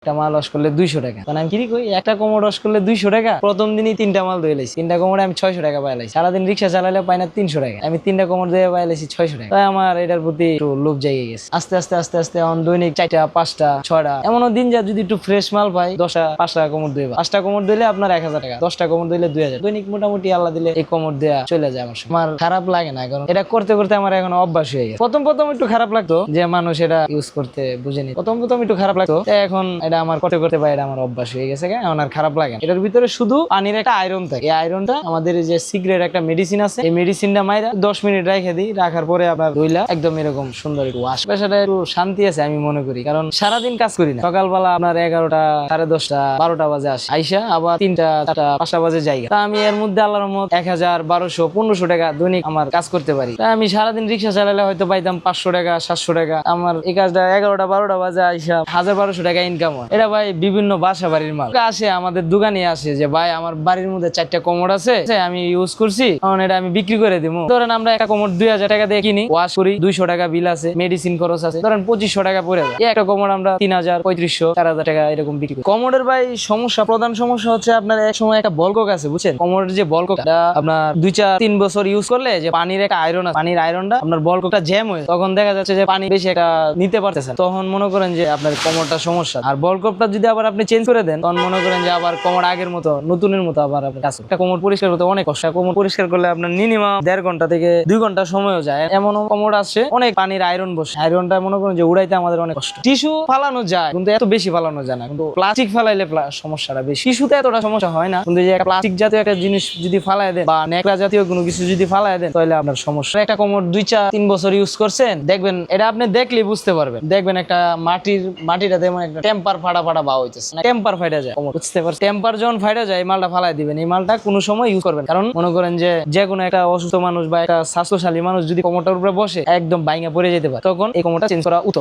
একটা মাল ওয়াশ করলে 200 টাকা। মানে আমি কি কই, একটা কোমর ওয়াশ করলে 200 টাকা। প্রথম দিনই 3টা মাল ধুয়ে লাইছি, 3টা কোমরে আমি 600 টাকা পাই লাইছি। সারাদিন রিক্সা চালালে পাই না 300 টাকা, আমি 3টা কোমর ধুয়ে পাই লাইছি 600 টাকা। তাই আমার এটার প্রতি একটু লোভ জায়গা গেছে। আস্তে আস্তে আস্তে আস্তে দৈনিক 4টা 5টা 6টা এমনও দিন যা যদি একটু ফ্রেশ মাল পাই 10টা 5টা কোমর ধুইবা, 5টা কোমর ধুইলে আপনার 1000 টাকা, 10টা কোমর ধুইলে 2000। দৈনিক মোটামুটি আল্লাহ দিলে এই কোমর দেয়া চলে যায় আমার খারাপ লাগে না, কারণ এটা করতে করতে আমার এখন অভ্যাস হয়ে গেছে। প্রথম প্রথম একটু খারাপ লাগতো যে মানুষ এটা ইউজ করতে বুঝেনি, প্রথম প্রথম একটু খারাপ লাগতো। এখন এটা আমার করতে করতে বা এটা আমার অভ্যাস হয়ে গেছে, এখন আর খারাপ লাগে না। এটার ভিতরে শুধু পানির একটা আয়রন থাকে, এই আয়রনটা আমাদের যে সিগারেট একটা মেডিসিন আছে, এই মেডিসিনটা মাইরা 10 মিনিট রেখে দিই, রাখার পরে আপনার ধুইলা একদম এরকম সুন্দর একটু ওয়াশ। পেশাটা একটু শান্তি আছে আমি মনে করি, কারণ সারাদিন কাজ করি না। সকালবেলা আপনার 11টা 10:30 12টা বাজে আসি, আইসা আবার 3টা 4টা 5টা বাজে যাই। তা আমি এর মধ্যে আল্লাহর রহমত 1000 1200 1500 টাকা দৈনিক আমার কাজ করতে পারি। তা আমি সারাদিন রিক্সা চালালে হয়তো পাইতাম 500 টাকা 700 টাকা। আমার এই কাজটা 11টা 12টা বাজে আইসা 1000-1200 টাকা ইনকাম হয়। এটা ভাই বিভিন্ন বাসা বাড়ির মাল আসে, আমাদের দোকানে আসে যে ভাই আমার বাড়ির মধ্যে 4টা কোমর আছে, আমি ইউজ করছি, কারণ এটা আমি বিক্রি করে দিব। ধরেন আমরা একটা কোমর 2000 টাকা দিয়ে কিনি, ওয়াশ করি, 200 টাকা বিল আছে, মেডিসিন খরচ আছে, ধরেন 2500 টাকা পড়ে যায়। একটা কোমর আমরা 3000 3500 4000 টাকা এরকম বিক্রি করি। কোমরের ভাই সমস্যা, প্রধান সমস্যা হচ্ছে আপনার এক সময় একটা বলকক আছে বুঝছেন, কোমরের যে বলকটা আপনার 2-4-3 বছর ইউজ করলে যে পানির একটা আয়রন আছে, পানির আয়রনটা আপনার বলকটা জ্যাম হয়ে, তখন দেখা যাচ্ছে যে পানি বেশি একটা নিতে পারতেছেন, তখন মনে করেন যে আপনার কোমরটা সমস্যা। আর বলকপটা যদি আবার আপনি চেঞ্জ করে দেন, তখন মনে করেন যে আবার কোমর আগের মতো নতুনের মতো আবার আপনি কাজ। একটা কোমর পরিষ্কার করতে অনেক কষ্ট, কোমর পরিষ্কার করলে আপনার মিনিমাম 1.5 ঘন্টা থেকে 2 ঘন্টা সময়ও যায়। এমন কোমর আসছে অনেক পানির আয়রন বসে, আয়রনটা মনে করেন যে উড়াইতে আমাদের অনেক কষ্ট। টিস্যু ফালানো যায় কিন্তু এত বেশি ফালানো যায় না, কিন্তু প্লাস্টিক ফালাইলে সমস্যাটা বেশি। টিস্যুতে এতটা সমস্যা হয় না, কিন্তু যে একটা প্লাস্টিক জাতীয় একটা জিনিস যদি ফালাই দেন বা নেকড়া জাতীয় কোনো কিছু যদি ফালাই দেন, তাহলে আপনার সমস্যা। একটা কোমর 2-4-3 বছর ইউজ করছেন, দেখবেন এটা আপনি দেখলেই বুঝতে পারবেন। দেখবেন একটা মাটিটা যেমন একটা টেম্পার ফাটা ফাটা বা হইতেছে, টেম্পার ফাটা যায় কোমর, বুঝতে পারছেন? টেম্পার যখন ফাটা যায় এই মালটা ফালাই দিবেন, এই মালটা কোনো সময় ইউজ করবেন। কারণ মনে করেন যে কোনো একটা অসুস্থ মানুষ বা একটা স্বাস্থ্যশালী মানুষ যদি কোমরটার উপরে বসে একদম ভাঙা পড়ে যেতে পারে, তখন এই কোমরটা চেঞ্জ করা উত্তম।